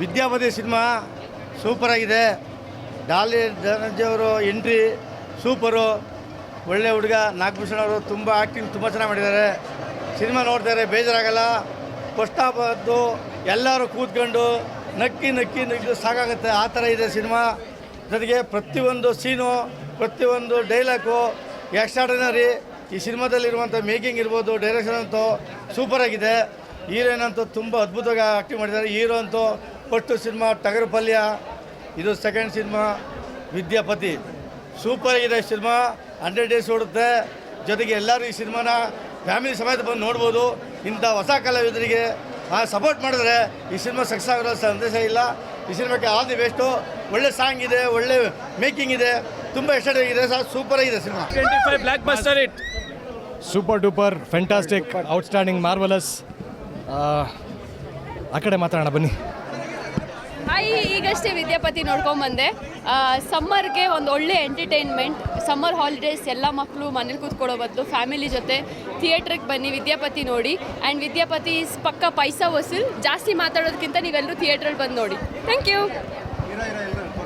Vidyapati cinema ಸೂಪರಾಗಿದೆ. Daali Dhananjaya ಅವರು entry super. ಒಳ್ಳೆ ಹುಡುಗ. ನಾಗಭೂಷಣ್ ಅವರು ತುಂಬ ಆ್ಯಕ್ಟಿಂಗ್ ತುಂಬ ಚೆನ್ನಾಗಿ ಮಾಡಿದ್ದಾರೆ. ಸಿನಿಮಾ ನೋಡ್ತಾರೆ ಬೇಜಾರಾಗಲ್ಲ. ಫಸ್ಟ್ ಹಾಫ್ ಆದ್ದು ಎಲ್ಲರೂ ಕೂತ್ಕೊಂಡು ನಕ್ಕಿ ಸಾಕಾಗುತ್ತೆ. ಆ ಥರ ಇದೆ ಸಿನಿಮಾ. ಜೊತೆಗೆ ಪ್ರತಿಯೊಂದು ಸೀನು, ಪ್ರತಿಯೊಂದು ಡೈಲಾಗು ಎಕ್ಸ್ಟ್ರಾರ್ಡಿನರಿ. ಈ ಸಿನಿಮಾದಲ್ಲಿರುವಂಥ ಮೇಕಿಂಗ್ ಇರ್ಬೋದು, ಡೈರೆಕ್ಷನ್ ಅಂತೂ ಸೂಪರಾಗಿದೆ. ಹೀರೋಯಿನ್ ಅಂತೂ ತುಂಬ ಅದ್ಭುತವಾಗಿ ಆ್ಯಕ್ಟಿಂಗ್ ಮಾಡಿದ್ದಾರೆ. ಹೀರೋ ಅಂತೂ ಫಸ್ಟು ಸಿನಿಮಾ ಟಗರು ಪಲ್ಯ, ಇದು ಸೆಕೆಂಡ್ ಸಿನಿಮಾ ವಿದ್ಯಾಪತಿ. ಸೂಪರಾಗಿದೆ ಸಿನಿಮಾ. 100 ಡೇಸ್ ಓಡುತ್ತೆ. ಜೊತೆಗೆ ಎಲ್ಲರೂ ಈ ಸಿನಿಮಾನ ಫ್ಯಾಮಿಲಿ ಸಮೇತ ಬಂದು ನೋಡ್ಬೋದು. ಇಂಥ ಹೊಸ ಕಲಾವಿದರಿಗೆ ಸಪೋರ್ಟ್ ಮಾಡಿದ್ರೆ ಈ ಸಿನಿಮಾ ಸಕ್ಸಸ್ ಆಗಿರೋ ಸಂದೇಶ ಇಲ್ಲ. ಈ ಸಿನಿಮಾಕ್ಕೆ ಆಲ್ ದಿ ಬೆಸ್ಟು. ಒಳ್ಳೆ ಸಾಂಗ್ ಇದೆ, ಒಳ್ಳೆ ಮೇಕಿಂಗ್ ಇದೆ, ತುಂಬ ಎಕ್ಸೈಟೆಡ್ ಇದೆ ಸರ್. ಸೂಪರಾಗಿದೆ cinema. 25 blockbuster hit. Super duper, fantastic, outstanding, marvellous. ಆ ಕಡೆ ಮಾತಾಡೋಣ ಬನ್ನಿ. ಈಗಷ್ಟೇ ವಿದ್ಯಾಪತಿ ನೋಡ್ಕೊಂಬಂದೆ. ಸಮ್ಮರ್ಗೆ ಒಂದು ಒಳ್ಳೆ ಎಂಟರ್ಟೈನ್ಮೆಂಟ್. ಸಮ್ಮರ್ ಹಾಲಿಡೇಸ್ ಎಲ್ಲ ಮಕ್ಕಳು ಮನೇಲಿ ಕೂತ್ಕೊಳ್ಳೋ ಬದಲು ಫ್ಯಾಮಿಲಿ ಜೊತೆ ಥಿಯೇಟ್ರಿಗೆ ಬನ್ನಿ, ವಿದ್ಯಾಪತಿ ನೋಡಿ. ಆ್ಯಂಡ್ ವಿದ್ಯಾಪತಿ ಪಕ್ಕ ಪೈಸಾ ವಸೂಲ್. ಜಾಸ್ತಿ ಮಾತಾಡೋದಕ್ಕಿಂತ ನೀವೆಲ್ಲರೂ ಥಿಯೇಟ್ರಲ್ಲಿ ಬಂದು ನೋಡಿ. Thank you.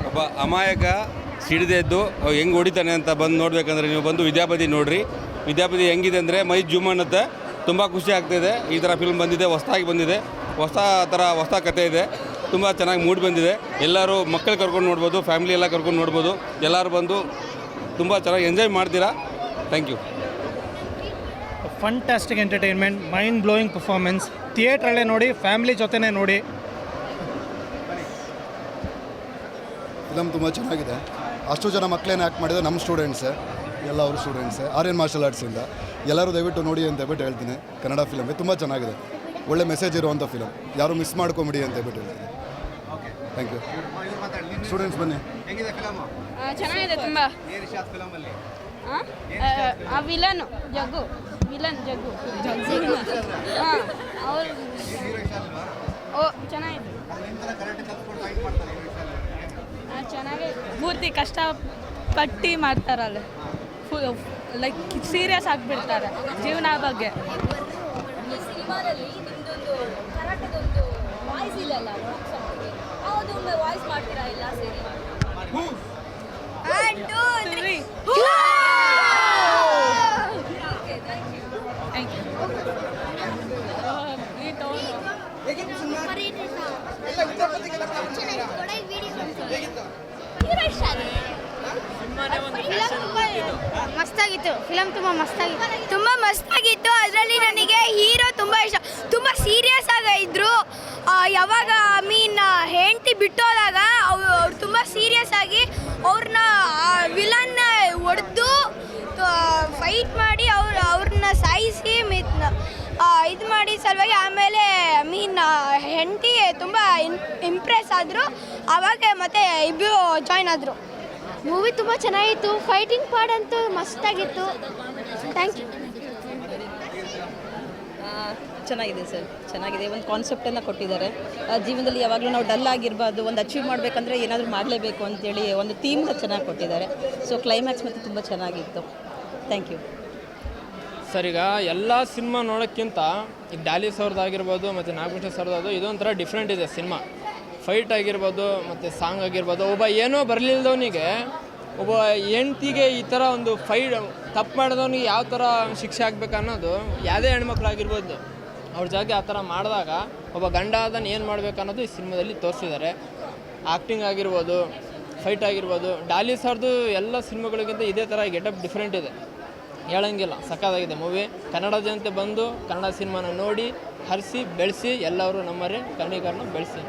ಒಬ್ಬ ಅಮಾಯಕ ಸಿಡಿದೆದ್ದು ಹೆಂಗೆ ಹೊಡಿತಾನೆ ಅಂತ ಬಂದು ನೋಡಬೇಕಂದ್ರೆ ನೀವು ಬಂದು ವಿದ್ಯಾಪತಿ ನೋಡಿರಿ. ವಿದ್ಯಾಪತಿ ಹೆಂಗಿದೆ ಅಂದರೆ ಮೈ ಜುಮ್ ಅನ್ನುತ್ತೆ. ತುಂಬ ಖುಷಿ ಆಗ್ತಾಯಿದೆ. ಈ ಥರ ಫಿಲ್ಮ್ ಬಂದಿದೆ, ಹೊಸದಾಗಿ ಬಂದಿದೆ. ಹೊಸ ಕಥೆ ಇದೆ. ತುಂಬ ಚೆನ್ನಾಗಿ ಮೂಡ್ ಬಂದಿದೆ. ಎಲ್ಲರೂ ಮಕ್ಕಳು ಕರ್ಕೊಂಡು ನೋಡ್ಬೋದು, ಫ್ಯಾಮಿಲಿ ಎಲ್ಲ ಕರ್ಕೊಂಡು ನೋಡ್ಬೋದು. ಎಲ್ಲರೂ ಬಂದು ತುಂಬ ಚೆನ್ನಾಗಿ ಎಂಜಾಯ್ ಮಾಡ್ತೀರಾ. Thank you. Fantastic entertainment, mind blowing performance. ಥಿಯೇಟ್ರಲ್ಲೇ ನೋಡಿ, ಫ್ಯಾಮಿಲಿ ಜೊತೆನೇ ನೋಡಿ. ಫಿಲಮ್ ತುಂಬ ಚೆನ್ನಾಗಿದೆ. ಅಷ್ಟು ಜನ ಮಕ್ಕಳೇನು ಆ್ಯಕ್ಟ್ ಮಾಡಿದೆ ನಮ್ಮ ಸ್ಟೂಡೆಂಟ್ಸೇ, ಎಲ್ಲ ಅವರು ಸ್ಟೂಡೆಂಟ್ಸೇ, ಆರ್ಯನ್ ಮಾರ್ಷಲ್ ಆರ್ಟ್ಸಿಂದ. ಎಲ್ಲರೂ ದಯವಿಟ್ಟು ನೋಡಿ ಅಂತ ಹೇಳ್ಬಿಟ್ಟು ಹೇಳ್ತೀನಿ. ಕನ್ನಡ ಫಿಲಮ್ ತುಂಬ ಚೆನ್ನಾಗಿದೆ. ಒಳ್ಳೆ ಮೆಸೇಜ್ ಇರುವಂಥ ಫಿಲಮ್. ಯಾರು ಮಿಸ್ ಮಾಡ್ಕೊಂಬಿಡಿ ಅಂತ ಹೇಳ್ಬಿಟ್ಟು ಹೇಳ್ತೀನಿ. Thank you. ಸ್ಟೂಡೆಂಟ್ಸ್ ಬನ್ನಿ. ಚೆನ್ನಾಗಿದೆ ತುಂಬ. ವಿಲನ್ ಜಗ್ಗು ಹಾಂ ಅವರು ಚೆನ್ನಾಗಿದೆ. ಚೆನ್ನಾಗಿ ಪೂರ್ತಿ ಕಷ್ಟಪಟ್ಟು ಮಾಡ್ತಾರಲ್ಲ. ಲೈಕ್ ಸೀರಿಯಸ್ ಆಗಿಬಿಡ್ತಾರೆ ಜೀವನ ಬಗ್ಗೆ. ಈ ಸಿನಿಮಾದಲ್ಲಿ ನಿಮ್ಮದೊಂದು ಕರಾಟದೊಂದು ವಾಯ್ಸ್ ಇಲ್ಲಲ್ಲ, ಯಾವುದೊಂದು ವಾಯ್ಸ್ ಮಾಡ್ತೀರಾ ಎಲ್ಲ ಸೇರಿ? ಮಸ್ತಾಗಿತ್ತು ಫಿಲಮ್. ತುಂಬ ಮಸ್ತಾಗಿತ್ತು. ಅದರಲ್ಲಿ ನನಗೆ ಹೀರೋ ತುಂಬ ಇಷ್ಟ. ತುಂಬ ಸೀರಿಯಸ್ ಆಗಿದ್ರು. ಯಾವಾಗ ಹೆಂಡತಿ ಬಿಟ್ಟೋದಾಗ ಅವ್ರು ತುಂಬ ಸೀರಿಯಸ್ ಆಗಿ ಅವ್ರನ್ನ ವಿಲನ್ನ ಹೊಡೆದು ಫೈಟ್ ಮಾಡಿ ಅವ್ರನ್ನ ಸಾಯಿಸಿ ಇದು ಮಾಡಿ ಸಲುವಾಗಿ. ಆಮೇಲೆ ಹೆಂಡತಿ ತುಂಬ ಇಂಪ್ರೆಸ್ ಆದರು. ಆವಾಗ ಮತ್ತೆ ಇಬ್ಬರು ಜಾಯ್ನ್ ಆದರು. ಮೂವಿ ತುಂಬ ಚೆನ್ನಾಗಿತ್ತು. ಫೈಟಿಂಗ್ ಪಾರ್ಟ್ ಅಂತೂ ಮಸ್ತಾಗಿತ್ತು. Thank you. ಚೆನ್ನಾಗಿದೆ ಸರ್, ಚೆನ್ನಾಗಿದೆ. ಒಂದು ಕಾನ್ಸೆಪ್ಟನ್ನು ಕೊಟ್ಟಿದ್ದಾರೆ. ಜೀವನದಲ್ಲಿ ಯಾವಾಗಲೂ ನಾವು ಡಲ್ ಆಗಿರಬಾರ್ದು, ಒಂದು ಅಚೀವ್ ಮಾಡಬೇಕಂದ್ರೆ ಏನಾದರೂ ಮಾಡಲೇಬೇಕು ಅಂತೇಳಿ ಒಂದು ಥೀಮ್ನ ಚೆನ್ನಾಗಿ ಕೊಟ್ಟಿದ್ದಾರೆ. ಸೊ ಕ್ಲೈಮ್ಯಾಕ್ಸ್ ಮತ್ತು ತುಂಬ ಚೆನ್ನಾಗಿತ್ತು. Thank you sir. ಈಗ ಎಲ್ಲ ಸಿನಿಮಾ ನೋಡೋಕ್ಕಿಂತ ಈ ಡಾಲಿ ಸರ್ದಾಗಿರ್ಬೋದು ಮತ್ತು ನಾಗಭೂಷಣ್ ಸರ್ದು ಇದೊಂಥರ ಡಿಫ್ರೆಂಟ್ ಇದೆ ಸಿನಿಮಾ. ಫೈಟ್ ಆಗಿರ್ಬೋದು ಮತ್ತು ಸಾಂಗ್ ಆಗಿರ್ಬೋದು. ಒಬ್ಬ ಏನೋ ಬರಲಿಲ್ಲದವನಿಗೆ, ಒಬ್ಬ ಹೆಂಡ್ತಿಗೆ ಈ ಥರ ಒಂದು ತಪ್ಪು ಮಾಡಿದವನಿಗೆ ಯಾವ ಥರ ಶಿಕ್ಷೆ ಆಗಬೇಕು ಅನ್ನೋದು ಯಾವುದೇ ಹೆಣ್ಮಕ್ಳಾಗಿರ್ಬೋದು ಅವ್ರ ಜಾಗ ಆ ಥರ ಮಾಡಿದಾಗ ಒಬ್ಬ ಗಂಡ ಅದನ್ನು ಏನು ಮಾಡಬೇಕು ಅನ್ನೋದು ಈ ಸಿನಿಮಾದಲ್ಲಿ ತೋರಿಸಿದ್ದಾರೆ. ಆ್ಯಕ್ಟಿಂಗ್ ಆಗಿರ್ಬೋದು, ಫೈಟ್ ಆಗಿರ್ಬೋದು. ಡಾಲಿ ಸರ್ದು ಎಲ್ಲ ಸಿನಿಮಾಗಳಿಗಿಂತ ಇದೇ ಥರ ಗೆಟಪ್ ಡಿಫ್ರೆಂಟ್ ಇದೆ, ಹೇಳಂಗಿಲ್ಲ. ಸಕ್ಕತ್ತಾಗಿದೆ ಮೂವಿ. ಕನ್ನಡ ಜನತೆ ಬಂದು ಕನ್ನಡ ಸಿನಿಮಾನ ನೋಡಿ ಹರಿಸಿ ಬೆಳೆಸಿ, ಎಲ್ಲರೂ ನಮ್ಮರೇ ಕನ್ನಡಿಗರನ್ನ ಬೆಳೆಸಿ.